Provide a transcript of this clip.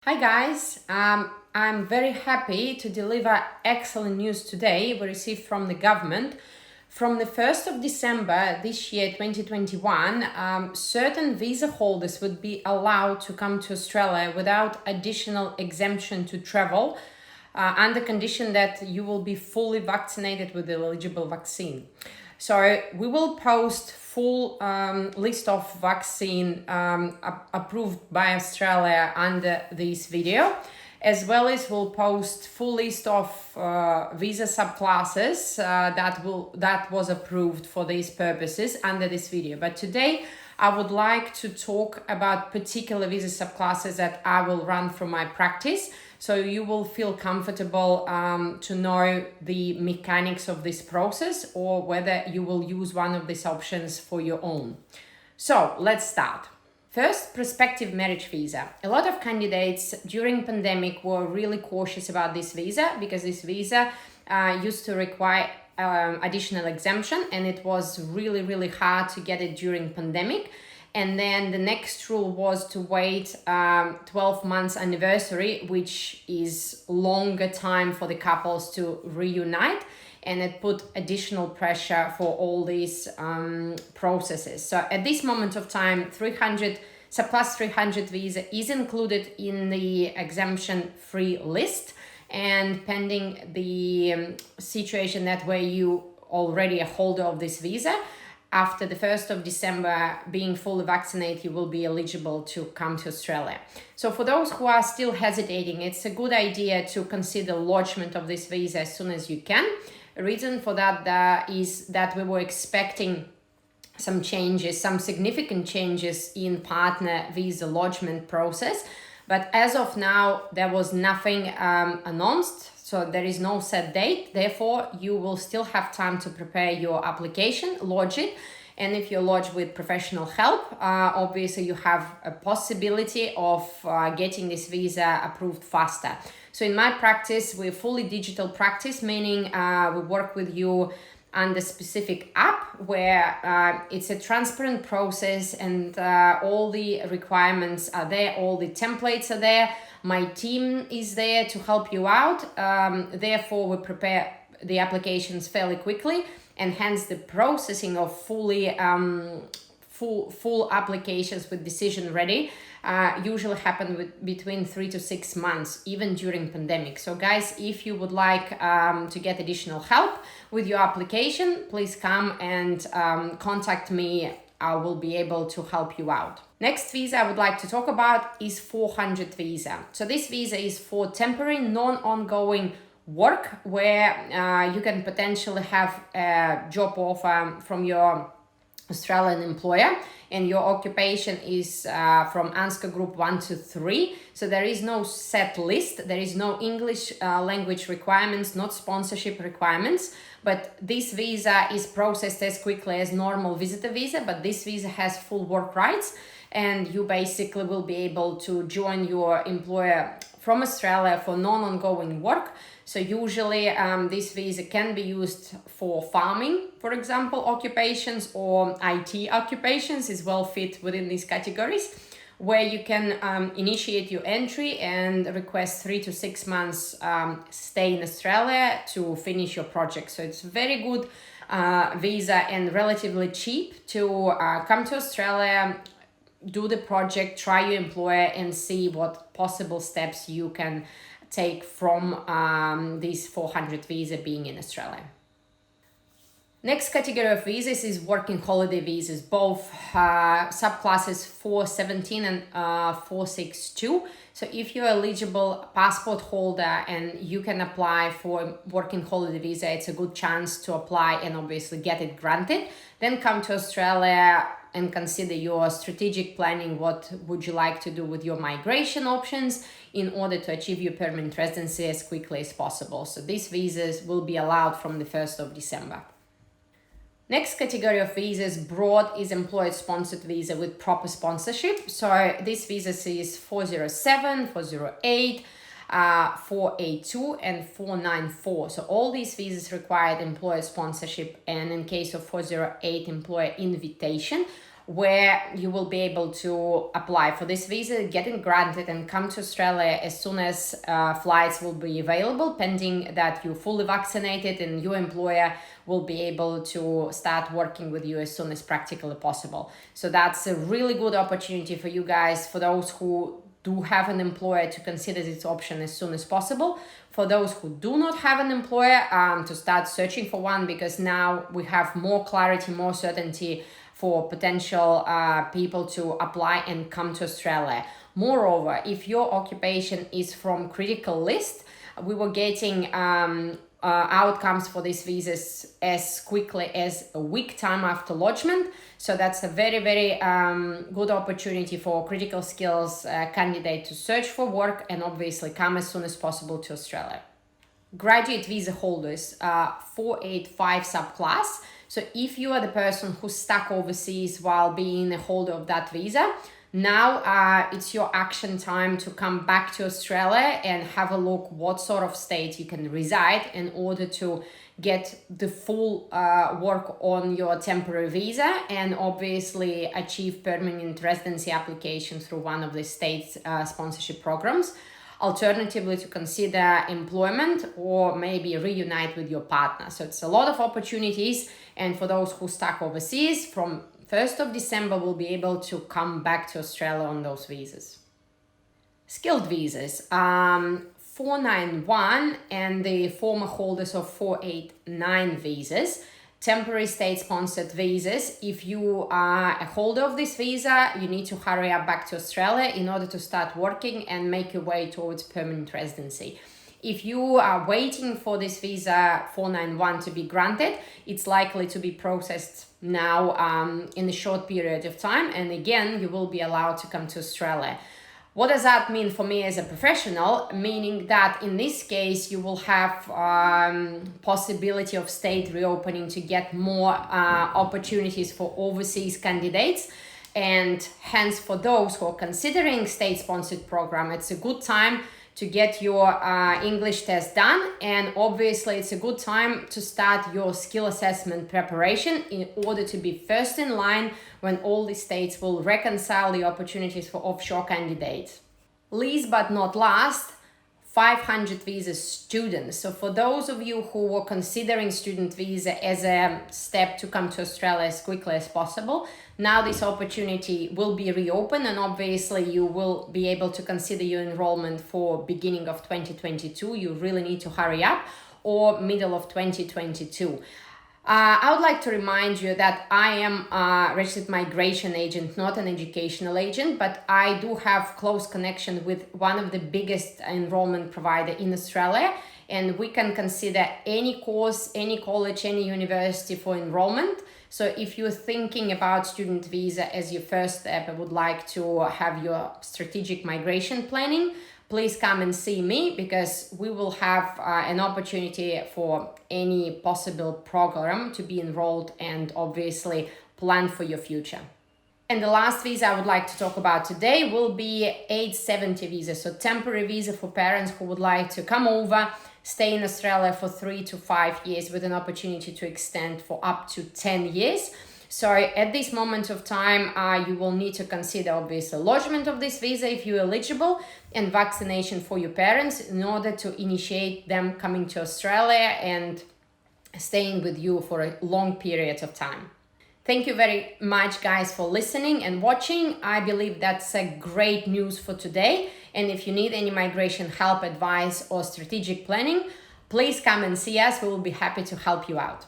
Hi guys, I'm very happy to deliver excellent news today we received from the government. From the 1st of December this year, 2021, certain visa holders would be allowed to come to Australia without additional exemption to travel under condition that you will be fully vaccinated with the eligible vaccine. So we will post full list of vaccine approved by Australia under this video, as well as we'll post full list of visa subclasses that was approved for these purposes under this video. But today I would like to talk about particular visa subclasses that I will run from my practice, so you will feel comfortable to know the mechanics of this process or whether you will use one of these options for your own. So let's start. First, prospective marriage visa. A lot of candidates during pandemic were really cautious about this visa because this visa used to require additional exemption, and it was really hard to get it during pandemic. And then the next rule was to wait 12 months anniversary, which is longer time for the couples to reunite, and it put additional pressure for all these processes. So at this moment of time, 300 subclass 300 visa is included in the exemption free list, and pending the situation that where you already a holder of this visa, after the 1st of December, being fully vaccinated, you will be eligible to come to Australia. So for those who are still hesitating, it's a good idea to consider lodgement of this visa as soon as you can. The reason for that is that we were expecting some changes, some significant changes in partner visa lodgement process. But as of now, there was nothing announced. So there is no set date, therefore you will still have time to prepare your application, lodge it, and if you lodge with professional help, obviously you have a possibility of getting this visa approved faster. So in my practice, we're fully digital practice, meaning we work with you on the specific app where it's a transparent process, and all the requirements are there, all the templates are there. My team is there to help you out. Therefore, we prepare the applications fairly quickly, and hence the processing of fully full applications with decision ready usually happen with between 3 to 6 months, even during pandemic. So guys, if you would like to get additional help with your application, please come and contact me. I will be able to help you out. Next visa I would like to talk about is 400 visa. So this visa is for temporary non-ongoing work where you can potentially have a job offer from your Australian employer, and your occupation is from ANZCA group 1 to 3. So there is no set list, there is no English language requirements, not sponsorship requirements, but this visa is processed as quickly as normal visitor visa, but this visa has full work rights, and you basically will be able to join your employer from Australia for non-ongoing work. So usually this visa can be used for farming, for example, occupations, or IT occupations is well fit within these categories, where you can initiate your entry and request 3 to 6 months stay in Australia to finish your project. So it's very good visa and relatively cheap to come to Australia, do the project, try your employer, and see what possible steps you can take from this 400 visa being in Australia. Next category of visas is working holiday visas, both subclasses 417 and 462. So if you're eligible passport holder and you can apply for working holiday visa, it's a good chance to apply and obviously get it granted. Then come to Australia and consider your strategic planning. What would you like to do with your migration options in order to achieve your permanent residency as quickly as possible? So these visas will be allowed from the 1st of December. Next category of visas, broad, is employer-sponsored visa with proper sponsorship. So this visa is 407, 408, 482 and 494. So all these visas required employer sponsorship, and in case of 408, employer invitation, where you will be able to apply for this visa, get it granted, and come to Australia as soon as flights will be available, pending that you're fully vaccinated and your employer will be able to start working with you as soon as practically possible. So that's a really good opportunity for you guys, for those who do have an employer, to consider this option as soon as possible. For those who do not have an employer, to start searching for one, because now we have more clarity, more certainty for potential people to apply and come to Australia. Moreover, if your occupation is from critical list, we were getting outcomes for these visas as quickly as a week time after lodgement. So that's a very, very good opportunity for critical skills candidate to search for work and obviously come as soon as possible to Australia. Graduate visa holders, 485 subclass. So if you are the person who's stuck overseas while being a holder of that visa, now it's your action time to come back to Australia and have a look what sort of state you can reside in order to get the full work on your temporary visa and obviously achieve permanent residency application through one of the state's sponsorship programs. Alternatively, to consider employment or maybe reunite with your partner. So it's a lot of opportunities, and for those who stuck overseas, from 1st of December will be able to come back to Australia on those visas. Skilled visas, 491 and the former holders of 489 visas. Temporary state-sponsored visas. If you are a holder of this visa, you need to hurry up back to Australia in order to start working and make your way towards permanent residency. If you are waiting for this visa 491 to be granted, it's likely to be processed now in a short period of time, and again, you will be allowed to come to Australia. What does that mean for me as a professional? Meaning that in this case, you will have possibility of state reopening to get more opportunities for overseas candidates. And hence, for those who are considering state-sponsored program, it's a good time to get your English test done. And obviously, it's a good time to start your skill assessment preparation in order to be first in line when all the states will reconcile the opportunities for offshore candidates. Least but not last, 500 visa students. So for those of you who were considering student visa as a step to come to Australia as quickly as possible, now this opportunity will be reopened, and obviously you will be able to consider your enrollment for beginning of 2022. You really need to hurry up, or middle of 2022. I would like to remind you that I am a registered migration agent, not an educational agent, but I do have close connection with one of the biggest enrollment provider in Australia, and we can consider any course, any college, any university for enrollment. So if you're thinking about student visa as your first step, I would like to have your strategic migration planning, please come and see me, because we will have an opportunity for any possible program to be enrolled and obviously plan for your future. And the last visa I would like to talk about today will be 870 visa, so temporary visa for parents who would like to come over, stay in Australia for 3 to 5 years with an opportunity to extend for up to 10 years. So at this moment of time, you will need to consider obviously lodgement of this visa if you're eligible, and vaccination for your parents in order to initiate them coming to Australia and staying with you for a long period of time. Thank you very much, guys, for listening and watching. I believe that's a great news for today. And if you need any migration help, advice, or strategic planning, please come and see us. We will be happy to help you out.